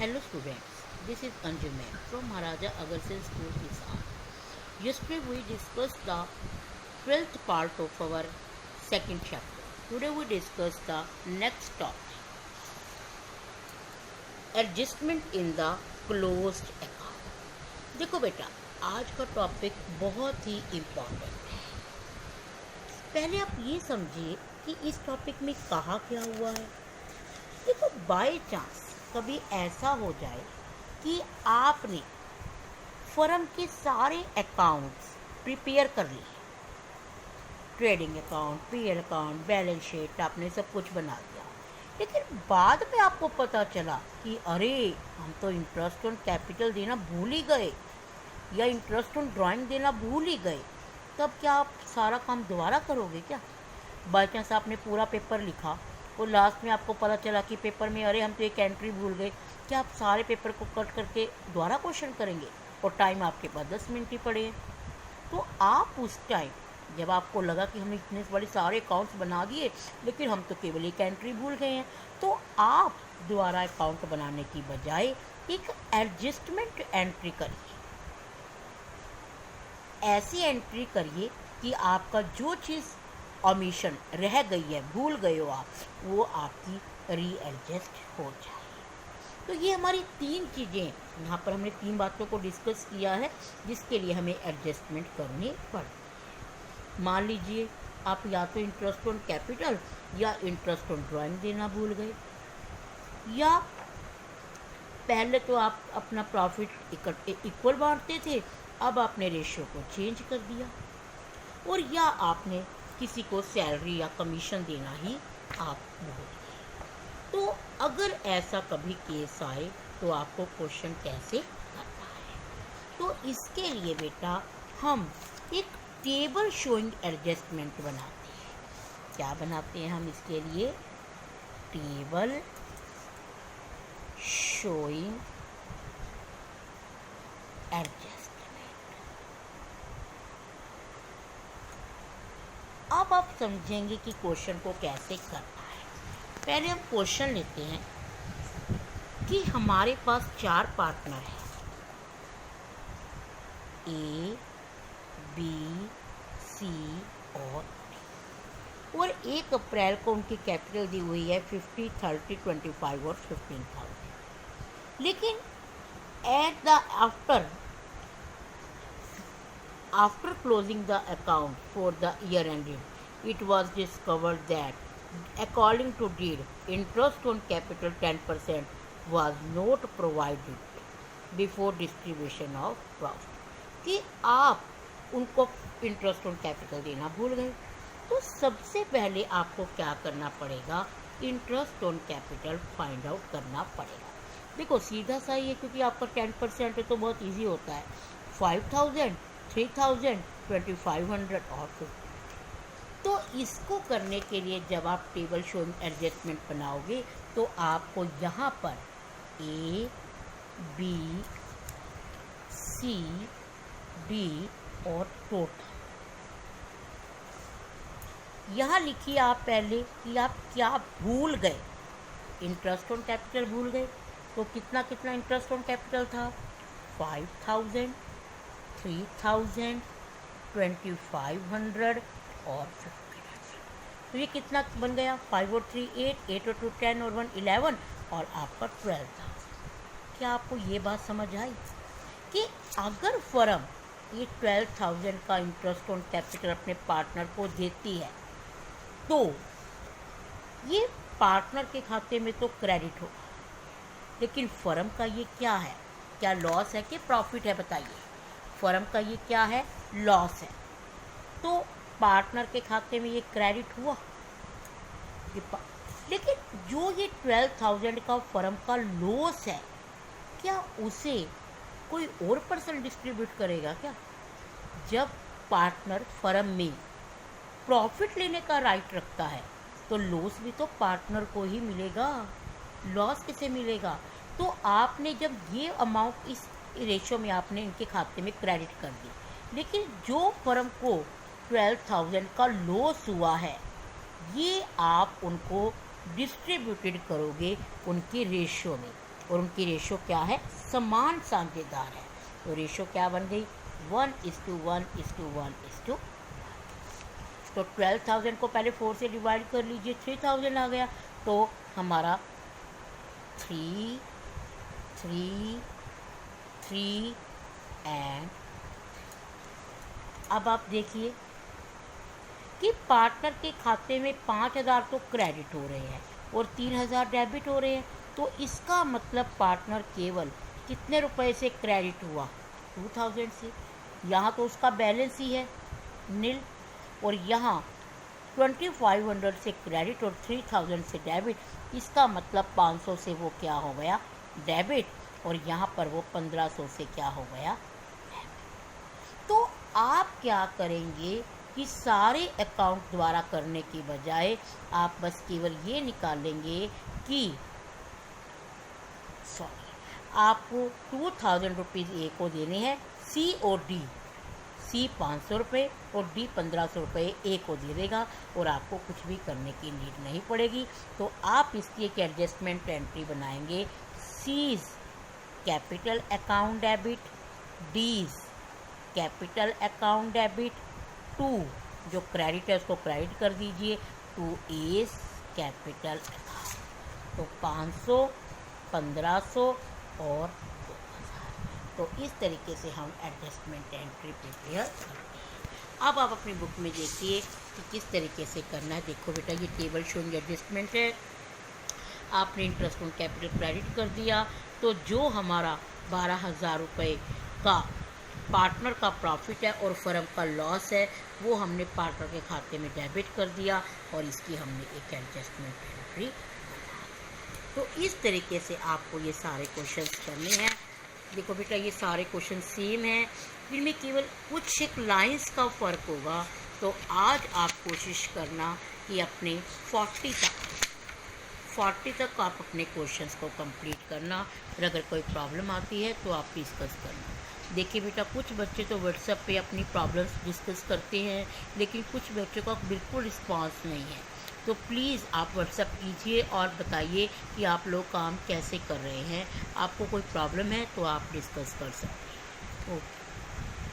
Hello students, this is Anju ma'am from Maharaja Agarsen School, Hisar. Yesterday we discussed the 12th part of our second chapter. Today we discuss the next topic, adjustment in the closed account. देखो बेटा, आज का topic बहुत ही important है. पहले आप ये समझिए कि इस टॉपिक में कहा क्या हुआ है. देखो, बाय चांस कभी ऐसा हो जाए कि आपने फर्म के सारे अकाउंट्स प्रिपेयर कर लिए, trading account, PL account, balance sheet, आपने सब कुछ बना दिया, लेकिन बाद में आपको पता चला कि अरे हम तो इंटरेस्ट ऑन कैपिटल देना भूल ही गए या इंटरेस्ट ऑन ड्राइंग देना भूल ही गए. तब क्या आप सारा काम दोबारा करोगे क्या? बाई चांस आपने पूरा पेपर लिखा और लास्ट में आपको पता चला कि पेपर में अरे हम तो एक एंट्री भूल गए. क्या आप सारे पेपर को कट करके दोबारा क्वेश्चन करेंगे? और टाइम आपके पास 10 मिनट ही पड़े हैं. तो आप उस टाइम जब आपको लगा कि हमने इतने बड़े सारे अकाउंट्स बना दिए लेकिन हम तो केवल एक एंट्री भूल गए हैं, तो आप दोबारा अकाउंट बनाने की बजाय एक एडजस्टमेंट एंट्री करिए. ऐसी एंट्री करिए कि आपका जो चीज़ ओमिशन रह गई है, भूल गए हो आप, वो आपकी रीएडजस्ट हो जाए. तो ये हमारी 3 चीज़ें, यहाँ पर हमने 3 बातों को डिस्कस किया है जिसके लिए हमें एडजस्टमेंट करनी पड़ती है. मान लीजिए आप या तो इंटरेस्ट ऑन कैपिटल या इंटरेस्ट ऑन ड्राइंग देना भूल गए, या पहले तो आप अपना प्रॉफिट इक्वल बांटते थे, अब आपने रेशियो को चेंज कर दिया, और या आपने किसी को सैलरी या कमीशन देना ही आप भूल गए. तो अगर ऐसा कभी केस आए तो आपको क्वेश्चन कैसे करना है? तो इसके लिए बेटा हम एक टेबल शोइंग एडजस्टमेंट बनाते हैं. क्या बनाते हैं हम इसके लिए? Table showing adjustment. अब आप समझेंगे कि क्वेश्चन को कैसे करना है. पहले हम क्वेश्चन लेते हैं कि हमारे पास 4 पार्टनर हैं, ए, बी, सी और डी, और 1 अप्रैल को उनकी कैपिटल दी हुई है 50, 30, 25 और 15,000. लेकिन at the after closing the account for the year ending, it was discovered that, according to deed, interest on capital 10% was not provided before distribution of profit. कि आप उनको इंटरेस्ट ऑन कैपिटल देना भूल गए. तो सबसे पहले आपको क्या करना पड़ेगा? Interest on capital find out करना पड़ेगा. देखो, सीधा सा ही है क्योंकि आपका 10% है तो बहुत इजी होता है. 5,000, 3,000, 2,500 और 50. तो इसको करने के लिए जब आप टेबल शोइंग एडजस्टमेंट बनाओगे तो आपको यहाँ पर ए, बी, सी, डी और टोटल यहाँ लिखिए आप पहले कि आप क्या भूल गए. इंटरेस्ट ऑन कैपिटल भूल गए, तो कितना कितना इंटरेस्ट ऑन कैपिटल था? 5,000, 3,000, 2,500 और 1,500. तो ये कितना बन गया? 5 और 3 8, 8 और 2 10 और 1 11 और आपका 12,000. क्या आपको ये बात समझ आई कि अगर फर्म ये 12,000 का इंटरेस्ट ऑन कैपिटल अपने पार्टनर को देती है तो ये पार्टनर के खाते में तो क्रेडिट होगा, लेकिन फर्म का ये क्या है? क्या लॉस है कि प्रॉफिट है? बताइए. फर्म का ये क्या है? लॉस है. तो पार्टनर के खाते में ये क्रेडिट हुआ. लेकिन जो ये 12,000 का फर्म का लॉस है, क्या उसे कोई और पर्सन डिस्ट्रीब्यूट करेगा क्या? जब पार्टनर फर्म में प्रॉफिट लेने का राइट रखता है तो लॉस भी तो पार्टनर को ही मिलेगा. लॉस किसे मिलेगा? तो आपने जब ये अमाउंट इस रेशियो में आपने इनके खाते में क्रेडिट कर दी, लेकिन जो फर्म को 12,000 का लॉस हुआ है ये आप उनको डिस्ट्रीब्यूटेड करोगे उनके रेशियो में. और उनकी रेशो क्या है, समान साझेदार है। तो रेशो क्या बन गई, 1:1:1:1। तो 12,000 को पहले 4 से डिवाइड कर लीजिए, 3,000 आ गया। तो हमारा 3 3 3 एंड अब आप देखिए कि पार्टनर के खाते में 5,000 तो क्रेडिट हो रहे हैं और 3,000 डेबिट हो रहे हैं। तो इसका मतलब पार्टनर केवल कितने रुपए से क्रेडिट हुआ, 2,000 से। यहाँ तो उसका बैलेंस ही है नील, और यहाँ 2,500 से क्रेडिट और 3,000 से डेबिट। इसका मतलब 500 से वो क्या हो गया, डेबिट, और यहाँ पर वो 1,500 से क्या हो गया। तो आप क्या करेंगे कि सारे अकाउंट द्वारा करने की बजाय आप बस केवल ये निकालेंगे कि आपको 2,000 रुपीज़ ए को देने हैं, सी और डी। सी 500 रुपये और डी 1,500 रुपये ए को दे देगा और आपको कुछ भी करने की नीड नहीं पड़ेगी। तो आप इसकी एक एडजस्टमेंट एंट्री बनाएंगे, C's capital account debit, D's capital account debit, to जो क्रेडिट है उसको क्रेडिट कर दीजिए, टू एज कैपिटल अकाउंट। तो 500, 1,500 और 2,000। तो इस तरीके से हम एडजस्टमेंट एंट्री प्रिपेयर करते हैं। अब आप अपनी बुक में देखिए कि किस तरीके से करना है। देखो बेटा, ये टेबल शोइंग एडजस्टमेंट है। आपने इंटरेस्ट ऑन कैपिटल क्रेडिट कर दिया, तो जो हमारा 12,000 रुपये का पार्टनर का प्रॉफिट है और फर्म का लॉस है वो हमने पार्टनर के खाते में डेबिट कर दिया और इसकी हमने एक एडजस्टमेंट एंट्री। तो इस तरीके से आपको ये सारे क्वेश्चंस करने हैं। देखो बेटा, ये सारे क्वेश्चन सेम हैं, इनमें केवल कुछ एक लाइंस का फ़र्क होगा। तो आज आप कोशिश करना कि अपने 40 तक आप अपने क्वेश्चंस को कंप्लीट करना, और अगर कोई प्रॉब्लम आती है तो आप डिस्कस करना। देखिए बेटा, कुछ बच्चे तो व्हाट्सएप पे अपनी प्रॉब्लम्स डिस्कस करते हैं, लेकिन कुछ बच्चों का बिल्कुल रिस्पांस नहीं है। तो प्लीज़ आप व्हाट्सएप कीजिए और बताइए कि आप लोग काम कैसे कर रहे हैं। आपको कोई प्रॉब्लम है तो आप डिस्कस कर सकते हैं। ओके।